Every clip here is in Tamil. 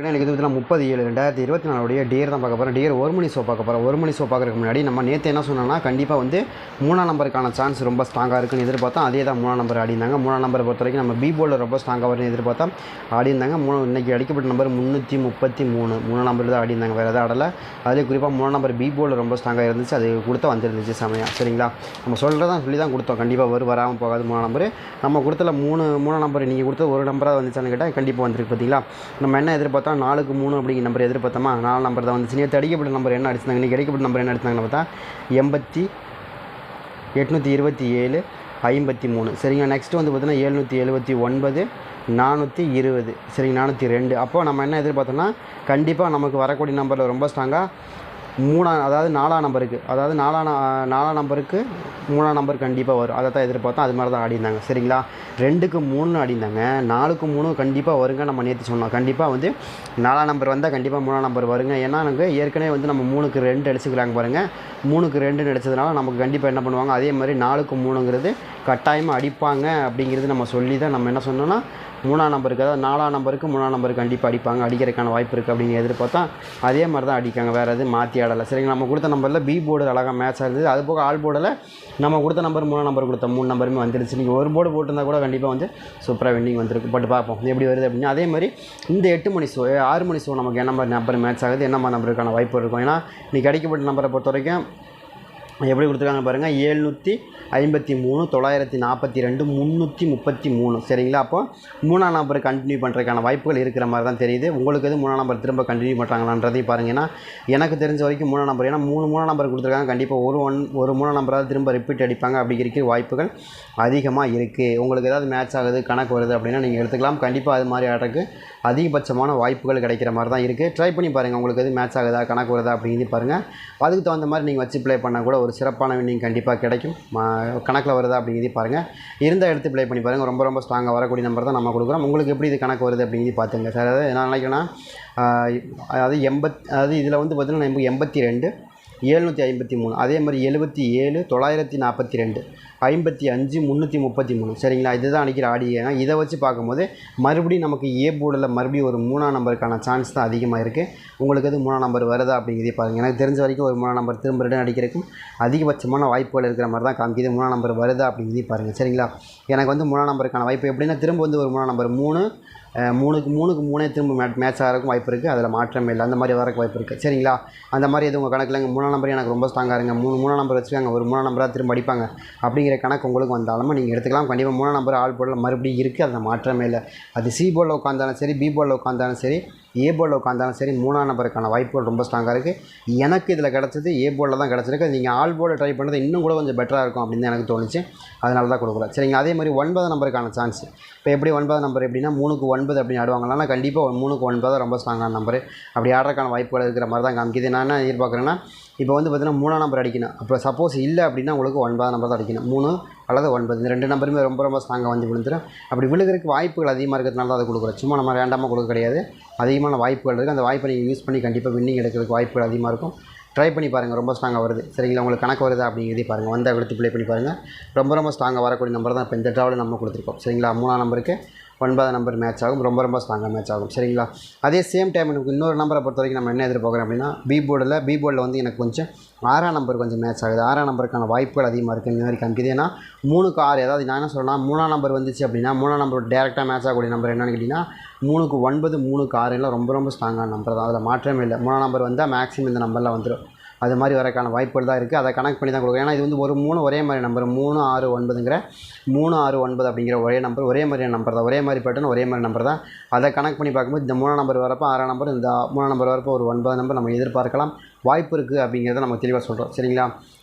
எனக்கு வந்து 30/7/2024 டியர் தான் பார்க்க போகிறோம். டியர் ஒரு மணி ஷோ பார்க்க போகிறோம். ஒரு மணி ஷோ பார்க்குறதுக்கு முன்னாடி நம்ம நேற்று என்ன சொன்னோம்னா, கண்டிப்பாக வந்து 3ஆம் நம்பருக்கான சான்ஸ் ரொம்ப ஸ்ட்ராங்காக இருக்குன்னு எதிர்பார்த்தோம். அதே தான் 3ஆம் நம்பர் ஆடிருந்தாங்க. 3ஆம் நம்பரை பொறுத்த வரைக்கும் நம்ம பி போர்டில் ரொம்ப ஸ்ட்ராங்காக வரும்னு எதிர்பார்த்தோம். ஆடிருந்தாங்க. இன்றைக்கி அடிக்கப்பட்ட நம்பர் 333. 3ஆம் நம்பர் தான் ஆடிருந்தாங்க, வேறு எதாவது ஆடலை. அதிலே குறிப்பாக 3ஆம் நம்பர் பி போர்டில் ரொம்ப ஸ்ட்ராங்காக இருந்துச்சு. அது கொடுத்தா வந்துருந்துச்சு செமையாக. சரிங்களா, நம்ம சொல்கிறதான் சொல்லி தான் கொடுத்தோம். கண்டிப்பாக வராமல் போகாது 3ஆம் நம்பர். நம்ம கொடுத்தல 3ஆம் நம்பர் நீங்கள் கொடுத்தது ஒரு நம்பராக வந்துச்சான்னு கேட்டால் கண்டிப்பாக வந்துருக்கு. பார்த்தீங்களா, நம்ம என்ன எதிர்பார்த்தோம், 4க்கு 3 அப்படிங்கிற நம்பர் எதிர்பார்த்தோமா, 4 நம்பர் தான் வந்துச்சு. நேற்று அடிக்கப்பட்ட நம்பர் என்ன அடிச்சிருந்தாங்க, இன்றைக்கி அடிக்கப்பட்ட நம்பர் என்ன அடிச்சாங்கன்னு பார்த்தா 827 53. சரிங்க, நெக்ஸ்ட்டு வந்து பார்த்தீங்கன்னா 779 420. சரிங்க, 402. அப்போது நம்ம என்ன எதிர்பார்த்தோம்னா, கண்டிப்பாக நமக்கு வரக்கூடிய நம்பரில் ரொம்ப ஸ்ட்ராங்காக 4ஆம் நம்பருக்கு, அதாவது 4ஆம் நம்பருக்கு 3ஆம் நம்பர் கண்டிப்பாக வரும். அதை தான் எதிர்பார்த்தோம். அது மாதிரி தான் ஆடிருந்தாங்க. சரிங்களா, 2க்கு 3 ஆடிருந்தாங்க. 4க்கு 3 கண்டிப்பாக வருங்க. நம்ம நேற்று சொன்னோம், கண்டிப்பாக வந்து 4ஆம் நம்பர் வந்தால் கண்டிப்பாக 3ஆம் நம்பர் வருங்க. ஏன்னா எனக்கு ஏற்கனவே வந்து நம்ம 3க்கு 2 அடிச்சுக்கிறாங்க பாருங்கள். 3க்கு 2 அடிச்சதுனால நமக்கு கண்டிப்பாக என்ன பண்ணுவாங்க, அதே மாதிரி 4க்கு 3ங்கிறது கட்டாயமாக அடிப்பாங்க. அப்படிங்கிறது நம்ம சொல்லி தான் நம்ம என்ன சொன்னோன்னா, 3ஆம் நம்பருக்கு, அதாவது 4ஆம் நம்பருக்கு 3ஆம் நம்பருக்கு கண்டிப்பாக அடிப்பாங்க, அடிக்கிறதுக்கான வாய்ப்பு இருக்குது அப்படின்னு எதிர்பார்த்தா அதே மாதிரி தான் அடிக்காங்க. வேறு எதுவும் மாற்றி ஆடலை. சரிங்களா, நம்ம கொடுத்த நம்பரில் பி போர்டு அழகாக மேட்ச் ஆகுது. அது போக ஆல் போர்டில் நம்ம கொடுத்த நம்பர் 3ஆம் நம்பர் கொடுத்த 3 நம்பருமே வந்துடுச்சு. நீங்கள் ஒரு போர்டு போட்டிருந்தா கூட கண்டிப்பாக வந்து சூப்பராக வின்னிங் வந்துருக்கு. பட் பார்ப்போம் எப்படி வருது அப்படின்னு. அதே மாதிரி இந்த 8 மணி ஷோ 6 மணி ஷோ நமக்கு என்ன மாதிரி நம்பர் மேட்ச் ஆகுது, என்ன மாதிரி நம்பருக்கான வாய்ப்பு இருக்கும். ஏன்னா இன்றைக்கி அடிக்கப்பட்ட நம்பரை பொறுத்த வரைக்கும் எப்படி கொடுத்துருக்காங்க பாருங்கள், 753 942 333. சரிங்களா, அப்போ 3ஆம் நம்பர் கண்டினியூ பண்ணுறதுக்கான வாய்ப்புகள் இருக்கிற மாதிரி தான் தெரியுது. உங்களுக்கு எது 3ஆம் நம்பர் திரும்ப கண்டினியூ பண்ணுறாங்கன்றதையும் பாருங்கள். ஏன்னா எனக்கு தெரிஞ்ச வரைக்கும் 3ஆம் நம்பர், ஏன்னா 3 நம்பர் கொடுத்துருக்காங்க. கண்டிப்பாக ஒரு 3ஆம் நம்பராவது திரும்ப ரிப்பீட் அடிப்பாங்க அப்படிங்கிறதுக்கு வாய்ப்புகள் அதிகமாக இருக்குது. உங்களுக்கு ஏதாவது மேட்ச் ஆகுது, கணக்கு வருது அப்படின்னா நீங்கள் எடுத்துக்கலாம். கண்டிப்பாக அது மாதிரி ஆடுறதுக்கு அதிகபட்சமான வாய்ப்புகள் கிடைக்கிற மாதிரி தான் இருக்குது. ட்ரை பண்ணி பாருங்கள், உங்களுக்கு எது மேட்ச் ஆகுதா, கணக்கு வருதா அப்படிங்கிறது பாருங்கள். அதுக்கு தகுந்த மாதிரி நீங்கள் வச்சு ப்ளே பண்ணால் கூட ஒரு சிறப்பான வின்னிங் கண்டிப்பாக கிடைக்கும். கணக்கில் வருதா அப்படிங்கிறதையும் பாருங்கள். இருந்தால் எடுத்து ப்ளே பண்ணி பாருங்கள். ரொம்ப ஸ்ட்ராங்காக வரக்கூடிய நம்பர் தான் நம்ம கொடுக்குறோம். உங்களுக்கு எப்படி இது கணக்கு வருது அப்படிங்கிறது பார்த்துங்க சார். அதாவது நான் நினைக்கிறேன்னா, அதாவது இதில் வந்து பார்த்தீங்கன்னா 82 753, அதே மாதிரி 77 942 55 333. சரிங்களா, இதுதான் அடிக்கிற ஆடியோ. இதை வச்சு பார்க்கும்போது மறுபடியும் நமக்கு ஏ போர்டில் மறுபடியும் ஒரு 3ஆம் நம்பருக்கான சான்ஸ் தான் அதிகமாக இருக்குது. உங்களுக்கு எது 3ஆம் நம்பர் வருதா அப்படிங்கிறதே பாருங்கள். எனக்கு தெரிஞ்ச வரைக்கும் ஒரு 3ஆம் நம்பர் திரும்ப ரிட்டர்ன் அடிக்கிறதுக்கும் அதிகபட்சமான வாய்ப்புகள் இருக்கிற மாதிரி தான் காமிக்குது. 3ஆம் நம்பர் வருதா அப்படிங்கிறதே பாருங்கள். சரிங்களா, எனக்கு வந்து 3ஆம் நம்பருக்கான வாய்ப்பு எப்படின்னா, திரும்ப வந்து ஒரு 3ஆம் நம்பர் 3க்கு 3 திரும்ப மேட்ச் ஆகிறதுக்கும் வாய்ப்பு இருக்குது. அதில் மாற்றமே இல்லை. அந்த மாதிரி வரக்கு வாய்ப்பு இருக்குது. சரிங்களா, அந்த மாதிரி எதுவும் உங்கள் கணக்கில் 3ஆம் நம்பர் எனக்கு ரொம்ப ஸ்ட்ராங்காக இருங்க, 3ஆம் நம்பர் வச்சுக்காங்க, ஒரு 3ஆம் நம்பராக திரும்ப அடிப்பாங்க அப்படிங்கிற கணக்கு உங்களுக்கு வந்தாலும் நீங்கள் எடுத்துக்கலாம். கண்டிப்பாக 3ஆம் நம்பர் ஆல் போர்டில் மறுபடியும் இருக்குது. அதில் மாற்றமே இல்லை. அது சி போர்டில் உட்காந்தாலும் சரி, பி போர்டில் உட்காந்தாலும் சரி, ஏ போர்டில் உட்காந்தாலும் சரி, 3ஆம் நம்பருக்கான வாய்ப்புகள் ரொம்ப ஸ்ட்ராங்காக இருக்குது. எனக்கு இதில் கிடச்சது ஏ போர்டில் தான் கிடச்சிருக்கு. நீங்கள் ஆல் போர்டில் ட்ரை பண்ணுறது இன்னும் கூட கொஞ்சம் பெட்டராக இருக்கும் அப்படின்னு எனக்கு தோணுச்சு. அதனால தான் கொடுக்குறேன். சரிங்களா, அதே மாதிரி 9ஆம் நம்பருக்கான சான்ஸ். இப்போ எப்படி 9ஆம் நம்பர் எப்படின்னா 3க்கு 9 அப்படின்னு ஆடுவாங்களா, ஆனால் கண்டிப்பாக 3க்கு 9 ரொம்ப ஸ்ட்ராங்கான நம்பர். அப்படி ஆடுறதுக்கான வாய்ப்புகள் இருக்கிற மாதிரி தான் காமிக்குது. நான் என்ன எதிர்பார்க்குறேன்னா, இப்போ வந்து பார்த்தீங்கன்னா 3ஆம் நம்பர் அடிக்கணும். அப்போ சப்போஸ் இல்லை அப்படின்னா உங்களுக்கு 9ஆம் நம்பர் தான் அடிக்கணும். 3 அல்லது 9, இந்த 2 நம்பருமே ரொம்ப ஸ்ட்ராங்காக வந்து விழுந்துடும். அப்படி விழுகிறதுக்கு வாய்ப்புகள் அதிகமாக இருக்கிறதுனால தான் அதை கொடுக்குறோம். சும்மா நம்ம ரேண்டமாக கொடுக்க கிடையாது. அதிகமான வாய்ப்புகள் இருக்குது. அந்த வாய்ப்பை நீங்கள் யூஸ் பண்ணி கண்டிப்பாக வின்னிங் எடுக்கிறதுக்கு வாய்ப்புகள் அதிகமாக இருக்கும். ட்ரை பண்ணி பாருங்கள், ரொம்ப ஸ்ட்ராங்காக வருது. சரிங்களா, உங்களுக்கு கணக்கு வருதா அப்படிங்கிறதே பாருங்கள். வந்தால் எடுத்து ப்ளே பண்ணி பாருங்கள். ரொம்ப ஸ்ட்ராங்காக வரக்கூடிய நம்பர் தான் இப்போ இந்த ட்ராவலில் நம்ம கொடுத்துருக்கோம். சரிங்களா, 3ஆம் நம்பருக்கு 9ஆம் நம்பர் மேட்ச் ஆகும். ரொம்ப ஸ்ட்ராங்காக மேட்ச் ஆகும். சரிங்களா, அதே சேம் டைம் எனக்கு இன்னொரு நம்பரை பொறுத்த வரைக்கும் நம்ம என்ன எதிர்பார்க்குறோம் அப்படின்னா, பி போர்டில் வந்து எனக்கு கொஞ்சம் 6ஆம் நம்பர் கொஞ்சம் மேட்ச் ஆகுது. 6ஆம் நம்பருக்கான வாய்ப்புகள் அதிகமாக இருக்குது. இந்த மாதிரி காமிக்குது. ஏன்னா 3க்கு 6, அதாவது நான் என்ன சொல்கிறேன்னா, 3ஆம் நம்பர் வந்துச்சு அப்படின்னா 3ஆம் நம்பர் டேரெக்டாக மேட்ச் ஆகக்கூடிய நம்பர் என்னென்னு கேட்டிங்கன்னா 3க்கு 9 3க்கு 6 எல்லாம் ரொம்ப ஸ்ட்ராங்கான நம்பர் தான். அதில் மாற்றமே இல்லை. 3ஆம் நம்பர் வந்தால் மேக்ஸிமம் இந்த நம்பரில் வந்துடும். அது மாதிரி வரக்கான வாய்ப்புகள் தான் இருக்குது. அதை கனெக்ட் பண்ணி தான் கொடுக்குறேன். ஏன்னா இது வந்து ஒரு 3 ஒரே மாதிரி நம்பர் 3 6 9ங்கிற 3 6 9 அப்படிங்கிற ஒரே நம்பர், ஒரே மாதிரியான நம்பர் தான், ஒரே மாதிரி பேட்டர்ன், ஒரே மாதிரி நம்பர் தான். அதை கனெக்ட் பண்ணி பார்க்கும்போது இந்த 3ஆம் நம்பர் வரப்போ 6ஆம் நம்பர், இந்த 3ஆம் நம்பர் வரப்போ ஒரு 9 நம்பர் நம்ம எதிர்பார்க்கலாம். வாய்ப்பு இருக்குது அப்படிங்கிறத நம்ம தெளிவாக சொல்கிறோம். சரிங்களா,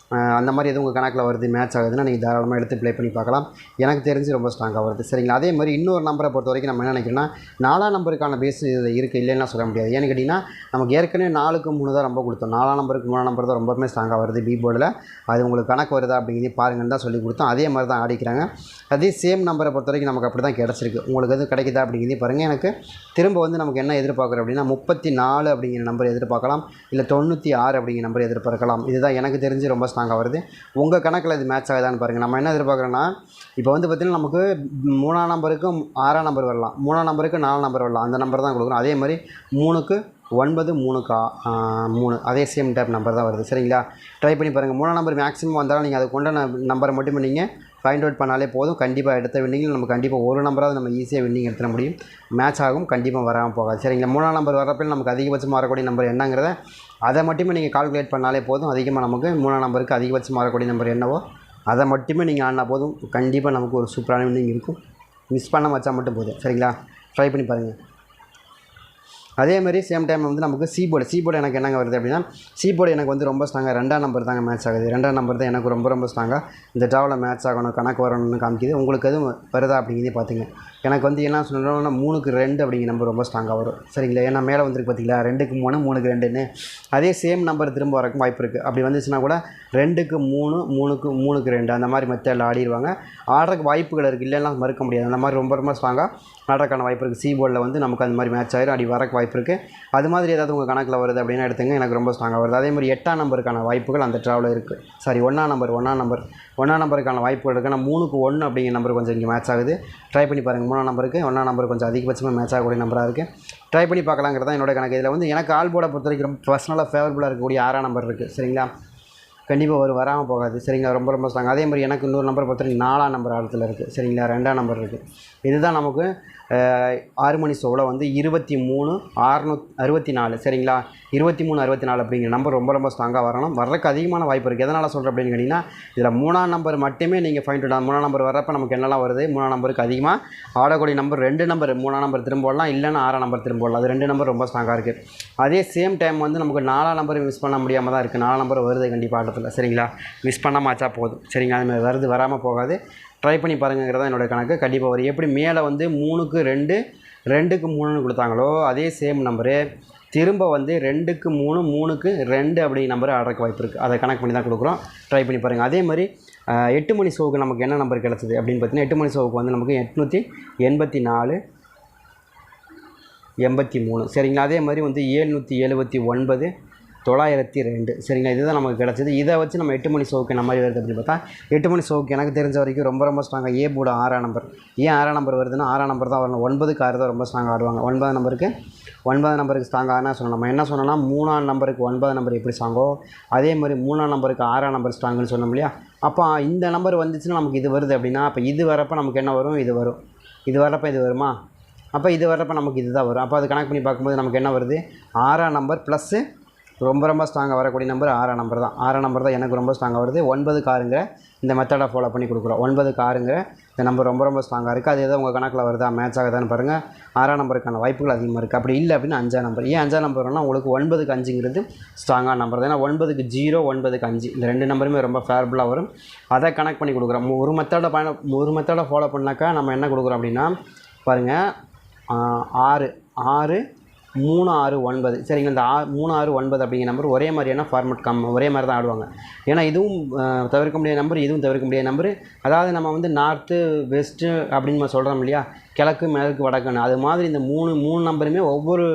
அந்த மாதிரி எதுவும் உங்கள் கணக்கில் வருது, மேட்ச் ஆகுதுன்னா நீங்கள் தாராளமாக எடுத்து ப்ளே பண்ணி பார்க்கலாம். எனக்கு தெரிஞ்சு ரொம்ப ஸ்ட்ராங்காக வருது. சரிங்களா, அதே மாதிரி இன்னொரு நம்பரை பொறுத்த வரைக்கும் நம்ம என்ன நினைக்கிறோன்னா, 4ஆம் நம்பருக்கான பேஸ் இது இருக்குது, இல்லைன்னா சொல்ல முடியாது. ஏன்னு கேட்டிங்கன்னா, நமக்கு ஏற்கனவே 4க்கு 3 தான் ரொம்ப கொடுத்தோம். 4ஆம் நம்பருக்கு 3ஆம் நம்பர் தான் ரொம்பவுமே ஸ்ட்ராங்காக வருது பி போர்டில். அது உங்களுக்கு கணக்கு வருதா அப்படிங்கிறத பாருங்கன்னு தான் சொல்லி கொடுத்தோம். அதே மாதிரி தான் ஆடிக்கிறாங்க. அதே சேம் நம்பரை பொறுத்த வரைக்கும் நமக்கு அப்படி தான் கிடச்சிருக்கு. உங்களுக்கு எதுவும் கிடைக்குதா அப்படிங்கிறதையும் பாருங்கள். எனக்கு திரும்ப வந்து நமக்கு என்ன எதிர்பார்க்குறோம் அப்படின்னா 34 அப்படிங்கிற நம்பர் எதிர்பார்க்கலாம். இல்லை 96 26 அப்படிங்கிற நம்பர் எதிர்பார்க்கலாம். இதுதான் எனக்கு தெரிஞ்சு ரொம்ப ஸ்ட்ராங்காக வருது. உங்கள் கணக்கில் இது மேட்ச் ஆகுதான்னு பாருங்கள். நம்ம என்ன எதிர்பார்க்குறோன்னா, இப்போ வந்து பார்த்திங்கன்னா நமக்கு 3ஆம் நம்பருக்கு 6ஆம் நம்பர் வரலாம், 3ஆம் நம்பருக்கு 4 நம்பர் வரலாம். அந்த நம்பர் தான் கொடுக்குறோம். அதே மாதிரி 3க்கு 9, 3க்கு 3 அதே சேம் டைப் நம்பர் தான் வருது. சரிங்களா? ட்ரை பண்ணி பாருங்கள். 3ஆம் நம்பர் மேக்ஸிமம் வந்தாலும் நீங்கள் அதுக்கு கொண்ட நம்பரை மட்டுமே நீங்கள் ஃபைண்ட் அவுட் பண்ணாலே போதும். கண்டிப்பாக எடுத்த வின்னிங்கில் நம்ம கண்டிப்பாக ஒரு நம்பராவது நம்ம ஈஸியாக வின்னிங் எடுத்துட முடியும். மேட்ச் ஆகும், கண்டிப்பாக வராமல் போகாது. சரிங்களா? 3ஆம் நம்பர் வரப்போ நமக்கு அதிகபட்சமாக வரக்கூடிய நம்பர் என்னங்கிறத அதை மட்டுமே நீங்கள் கால்குலேட் பண்ணாலே போதும். அதிகமாக நமக்கு 3ஆம் நம்பருக்கு அதிகபட்சமாக வரக்கூடிய நம்பர் என்னவோ அதை மட்டுமே நீங்கள் ஆடினா போதும். கண்டிப்பாக நமக்கு ஒரு சூப்பரான வின்னிங் இருக்கும். மிஸ் பண்ண வச்சா மட்டும் போதும். சரிங்களா? ட்ரை பண்ணி பாருங்கள். அதேமாதிரி சேம் டைம் வந்து நமக்கு சீபோர்டு எனக்கு என்னங்க வருது அப்படின்னா, சீபோர்டு எனக்கு வந்து ரொம்ப ஸ்ட்ராங்காக 2ஆம் நம்பர் தாங்க மேட்ச் ஆகுது. 2ஆம் நம்பர் தான் எனக்கு ரொம்ப ஸ்ட்ராங்காக இந்த ட்ராவில் மேட்ச் ஆகணும், கணக்கு வரணும்னு காமிக்குது. உங்களுக்கு எதுவும் வருதா அப்படிங்கிறதே பார்த்துங்க. எனக்கு வந்து என்ன சொல்லணும்னா 3க்கு 2 அப்படிங்கிற நம்பர் ரொம்ப ஸ்ட்ராங்காக வரும். சரிங்களா? ஏன்னா மேலே வந்துருக்கு பார்த்தீங்களா, 2க்கு 3, 3க்கு 2ன்னு அதே சேம் நம்பர் திரும்ப வரக்கும் வாய்ப்பு இருக்குது. அப்படி வந்துச்சுன்னா கூட 2க்கு 3, 3க்கு 2 அந்த மாதிரி மெத்தடில் ஆடிடுவாங்க. ஆடுறதுக்கு வாய்ப்புகள் இருக்குது, இல்லைன்னா மறுக்க முடியாது. அந்த மாதிரி ரொம்ப ஸ்ட்ராங்காக ஆடுறதுக்கான வாய்ப்பு இருக்குது. சீபோர்டில் வந்து நமக்கு அந்த மாதிரி மேட்ச் ஆகிடும், அப்படி வரக்கு வாய்ப்பு இருக்குது. அது மாதிரி ஏதாவது உங்கள் கணக்கில் வருது அப்படின்னா எடுத்துங்க, எனக்கு ரொம்ப ஸ்ட்ராங்காக வருது. அதே மாதிரி 8ஆம் நம்பருக்கான வாய்ப்புகள் அந்த ட்ராவில் இருக்குது. சாரி, 1ஆம் நம்பருக்கான வாய்ப்புகள் இருக்குது. ஆனால் 3க்கு 1 அப்படிங்கிற நம்பர் கொஞ்சம் இங்கே மேட்ச் ஆகுது. ட்ரை பண்ணி பாருங்கள். 3ஆம் நம்பருக்கு 1ஆம் நம்பர் கொஞ்சம் அதிகபட்சமாக மேட்ச் ஆகக்கூடிய நம்பராக இருக்குது. ட்ரை பண்ணி பார்க்கலாங்கிறது தான் என்னோட கணக்கு. இதில் வந்து எனக்கு ஆல் போர்டை பொறுத்த வரைக்கும் பர்சனலாக ஃபேவரபுளாக இருக்கக்கூடிய 6ஆம் நம்பர் இருக்குது. சரிங்களா? கண்டிப்பாக வராமல் போகாது. சரிங்களா? ரொம்ப ஸ்ட்ராங். அதே மாதிரி எனக்கு இன்னொரு நம்பர் பொறுத்த வரைக்கும் 4ஆம் நம்பர் ஆழத்தில் இருக்குது. சரிங்களா? 2ஆம் நம்பர் இருக்குது. இதுதான் நமக்கு 6 மணி ஷோவில் வந்து 23,664. சரிங்களா? 23,64 அப்படிங்கிற நம்பர் ரொம்ப ஸ்ட்ராங்காக வரணும். வர்றதுக்கு அதிகமான வாய்ப்பு இருக்குது. எதனால் சொல்கிறேன் அப்படின்னு கேட்டிங்கன்னா, இதில் 3ஆம் நம்பர் மட்டுமே நீங்கள் ஃபைண்ட் அவுட் 3ஆம் நம்பர் வர்றப்போ நமக்கு என்னெல்லாம் வருது, 3ஆம் நம்பருக்கு அதிகமாக ஆடக்கூடிய நம்பர் 2 நம்பர். 3ஆம் நம்பர் திரும்ப போடலாம், இல்லைன்னா 6ஆம் நம்பர் திரும்ப போடலாம். அது 2 நம்பர் ரொம்ப ஸ்ட்ராங்காக இருக்குது. அதே சேம் டைம் வந்து நமக்கு 4ஆம் நம்பர் மிஸ் பண்ண முடியாமல் தான் இருக்குது. 4ஆம் நம்பர் வருது கண்டிப்பாக ஆட்டத்தில். சரிங்களா? மிஸ் பண்ணாமல் ஆச்சா போதும். சரிங்களா? அதுமாதிரி வருது, வராமல் போகாது. ட்ரை பண்ணி பாருங்கிறதா என்னோடய கணக்கு. கண்டிப்பாக வரும். எப்படி மேலே வந்து 3க்கு 2, 2க்கு 3ன்னு கொடுத்தாங்களோ அதே சேம் நம்பரு திரும்ப வந்து 2க்கு 3, 3க்கு 2 அப்படிங்கிற நம்பர் ஆடுறதுக்கு வாய்ப்பு இருக்குது. அதை கணக்கு பண்ணி தான் கொடுக்குறோம். ட்ரை பண்ணி பாருங்கள். அதே மாதிரி 8 மணி ஷோவுக்கு நமக்கு என்ன நம்பர் கிடச்சிது அப்படின்னு பார்த்தீங்கன்னா, 8 மணி ஷோவுக்கு வந்து நமக்கு 884, 83. சரிங்களா? அதே மாதிரி வந்து 779, 902. சரிங்களா? இதுதான் நமக்கு கிடச்சிது. இதை வச்சு நம்ம 8 மணி ஷோவுக்கு என்ன மாதிரி வருது அப்படின்னு பார்த்தா, 8 மணி ஷோவுக்கு எனக்கு தெரிஞ்ச வரைக்கும் ரொம்ப ஸ்ட்ராங்காக ஏ போர்டு 6ஆம் நம்பர். ஏன் 6ஆம் நம்பர் வருதுன்னா, 6ஆம் நம்பர் தான் வரணும். 9க்கு 6 தான் ரொம்ப ஸ்ட்ராங்காக ஆடுவாங்க. 9ஆம் நம்பருக்கு ஸ்ட்ராங்காக சொன்னோம். நம்ம என்ன சொன்னோம்னா, 3ஆம் நம்பருக்கு 9ஆம் நம்பர் எப்படி ஸ்ட்ராங்கோ அதே மாதிரி 3ஆம் நம்பருக்கு 6ஆம் நம்பர் ஸ்ட்ராங்குன்னு சொன்னோம் இல்லையா? அப்போ இந்த நம்பர் வந்துச்சுன்னா நமக்கு இது வருது அப்படின்னா, அப்போ இது வரப்போ நமக்கு என்ன வரும், இது வரும். இது வரப்போ இது வருமா? அப்போ இது வரப்போ நமக்கு இது தான் வரும். அப்போ அது கணக்கு பண்ணி பார்க்கும்போது நமக்கு என்ன வருது, 6ஆம் நம்பர் ப்ளஸ்ஸு ரொம்ப ஸ்ட்ராங்காக வரக்கூடிய நம்பர் 6ஆம் நம்பர் தான். 6ஆம் நம்பர் தான் எனக்கு ரொம்ப ஸ்ட்ராங்காக வருது. 9க்கு 6ங்கிற இந்த மெத்தடை ஃபாலோ பண்ணி கொடுக்குறோம். 9க்கு 6ங்கிற இந்த நம்பர் ரொம்ப ஸ்ட்ராங்காக இருக்குது. அது ஏதோ உங்கள் கணக்கில் வருதா, மேட்ச் ஆகுதான்னு பாருங்கள். 6ஆம் நம்பருக்கான வாய்ப்புகள் அதிகமாக இருக்குது. அப்படி இல்லை அப்படின்னா 5ஆம் நம்பர். ஏன் 5ஆம் நம்பர் வரணும்னா, உங்களுக்கு 9க்கு 5ங்கிறது ஸ்ட்ராங்கான நம்பர் தான். ஏன்னா 9க்கு 0, 9க்கு 5 இந்த 2 நம்பருமே ரொம்ப ஃபேவரபுளாக வரும். அதை கனெக்ட் பண்ணி கொடுக்குறோம். ஒரு மெத்தடை ஃபாலோ பண்ணாக்கா நம்ம என்ன கொடுக்குறோம் அப்படின்னா பாருங்கள், 6, 3, 6, 9. சரிங்களா? இந்த 3, 6, 9 அப்படிங்கிற நம்பர் ஒரே மாதிரியான ஃபார்மெட் ஒரே மாதிரி தான் ஆடுவாங்க. ஏன்னா இதுவும் தவிர்க்க முடியாத நம்பர், இதுவும் தவிர்க்க முடியாத நம்பர். அதாவது நம்ம வந்து நார்த்து வெஸ்ட்டு அப்படின்னு நம்ம சொல்கிறோம் இல்லையா, கிழக்கு மேற்கு வடக்குன்னு. அது மாதிரி இந்த மூணு நம்பருமே ஒவ்வொரு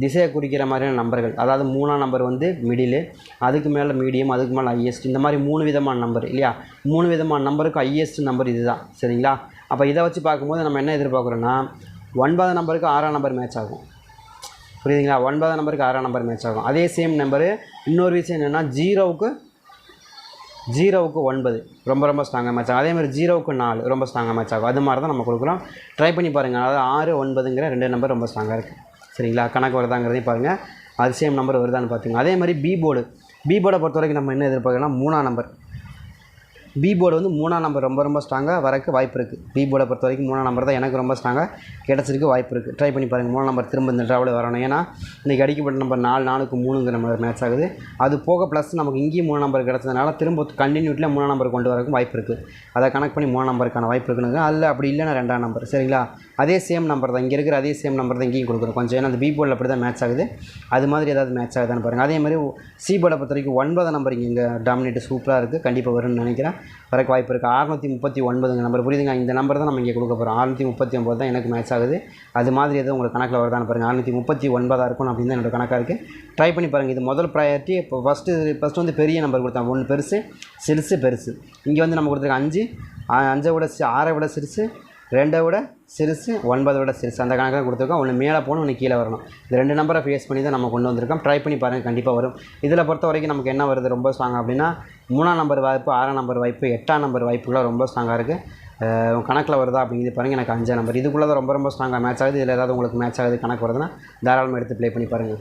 திசையை குறிக்கிற மாதிரியான நம்பர்கள். அதாவது 3ஆம் நம்பர் வந்து மிடிலு, அதுக்கு மேலே மீடியம், அதுக்கு மேலே ஹையஸ்ட். இந்த மாதிரி 3 விதமான நம்பர் இல்லையா? 3 விதமான நம்பருக்கு ஹையஸ்ட் நம்பர் இது தான். சரிங்களா? அப்போ இதை வச்சு பார்க்கும்போது நம்ம என்ன எதிர்பார்க்குறோன்னா, 9ஆம் நம்பருக்கு 6ஆம் நம்பர் மேட்ச் ஆகும். புரியுதுங்களா? 9ஆம் நம்பருக்கு 6ஆம் நம்பர் மேட்ச் ஆகும். அதே சேம் நம்பரு இன்னொரு விஷயம் என்னென்னா, 0க்கு 9 ரொம்ப ஸ்ட்ராங்காக மேட்ச் ஆகும். அதே மாதிரி 0க்கு 4 ரொம்ப ஸ்ட்ராங்காக மேட்ச் ஆகும். அது மாதிரி தான் நம்ம கொடுக்குறோம். ட்ரை பண்ணி பாருங்கள். அதாவது 6, 9ங்கிற 2 நம்பர் ரொம்ப ஸ்ட்ராங்காக இருக்குது. சரிங்களா? கணக்கு வருதாங்கிறதையும் பாருங்கள். அது சேம் நம்பர் வருதான்னு பார்த்துங்க. அதே மாதிரி பி போர்டை பொறுத்த வரைக்கும் நம்ம என்ன எதிர்பார்க்கலாம், 3ஆம் நம்பர். பி போர்டு வந்து 3ஆம் நம்பர் ரொம்ப ஸ்ட்ராங்காக வரக்கு வாய்ப்பு இருக்குது. பி போர்டை பொறுத்த வரைக்கும் 3ஆம் நம்பர் தான் எனக்கு ரொம்ப ஸ்ட்ராங்காக கிடச்சிருக்கு, வாய்ப்பு இருக்குது. ட்ரை பண்ணி பாருங்கள். 3ஆம் நம்பர் திரும்ப இந்த ட்ராவல் வரணும். ஏன்னா இன்றைக்கி அடிக்கப்பட்ட நம்பர் 4க்கு 3ங்கிற நம்பர் மேட்ச் ஆகுது. அது போக ப்ளஸ் நமக்கு இங்கேயும் 3 நம்பர் கிடச்சதுனால திரும்ப கண்டினியூட்டில் 3ஆம் நம்பர் கொண்டு வரக்கும் வாய்ப்பு இருக்குது. அதை கனெக்ட் பண்ணி 3ஆம் நம்பருக்கான வாய்ப்பு இருக்குன்னு. அதில் அப்படி இல்லைன்னா 2ஆம் நம்பர். சரிங்களா? அதே சேம் நம்பர் தான், இங்கே இருக்கிற அதே சேம் நம்பர் தான் இங்கேயும் கொடுக்குறோம் கொஞ்சம். ஏன்னா அந்த பி போர்டில் அப்படி தான் மேட்ச் ஆகுது, அது மாதிரி ஏதாவது மேட்ச் ஆகுதான்னு பாருங்கள். அதே மாதிரி சி போர்டை பொறுத்த வரைக்கும் 9 நம்பர் இங்கே டாமினேட் சூப்பராக இருக்குது, கண்டிப்பாக வரும்னு நினைக்கிறேன். வரக்கு வாய்ப்பு இருக்குது. 639 நம்பர் புரியுதுங்க, இந்த நம்பர் தான் நம்ம இங்கே கொடுக்க போகிறோம். 639 தான் எனக்கு மேட்ச் ஆகுது, அது மாதிரி எதுவும் உங்களுக்கு கணக்கில் வருதான்னு பாருங்கள். 639 இருக்கும் அப்படின்னு தான் என்னோட கணக்காக இருக்குது. ட்ரை பண்ணி பாருங்கள். இது முதல் ப்ரையாரிட்டி. இப்போ ஃபஸ்ட்டு வந்து பெரிய நம்பர் கொடுத்தாங்க, 1 பெருசு, சிறுசு பெருசு. இங்கே வந்து நம்ம கொடுத்துருக்க 5, 5 விட 6 விட சிறுசு, 2 விட சிறுசு, 9 விட சிறுசு, அந்த கணக்காக கொடுத்துருக்கோம். ஒன்று மேலே போகணும், ஒன்று கீழே வரணும். இந்த 2 நம்பரை ஃபேஸ் பண்ணி தான் நம்ம கொண்டு வந்திருக்கோம். ட்ரை பண்ணி பாருங்கள், கண்டிப்பாக வரும். இதில் பொறுத்த வரைக்கும் நமக்கு என்ன வருது ரொம்ப ஸ்ட்ராங் அப்படின்னா 3ஆம் நம்பர் வாய்ப்பு, 6ஆம் நம்பர் வாய்ப்பு, 8ஆம் நம்பர் வாய்ப்புலாம் ரொம்ப ஸ்ட்ராங்காக இருக்குது. கணக்கில் வருதா அப்படிங்கிறது பாருங்கள். எனக்கு 5ஆம் நம்பர் இதுக்குள்ளே தான் ரொம்ப ஸ்ட்ராங்காக மேட்ச் ஆகுது. இதில் ஏதாவது உங்களுக்கு மேட்ச் ஆகுது கணக்கு வருதுன்னா தாராளமாக எடுத்து ப்ளே பண்ணி பாருங்கள்.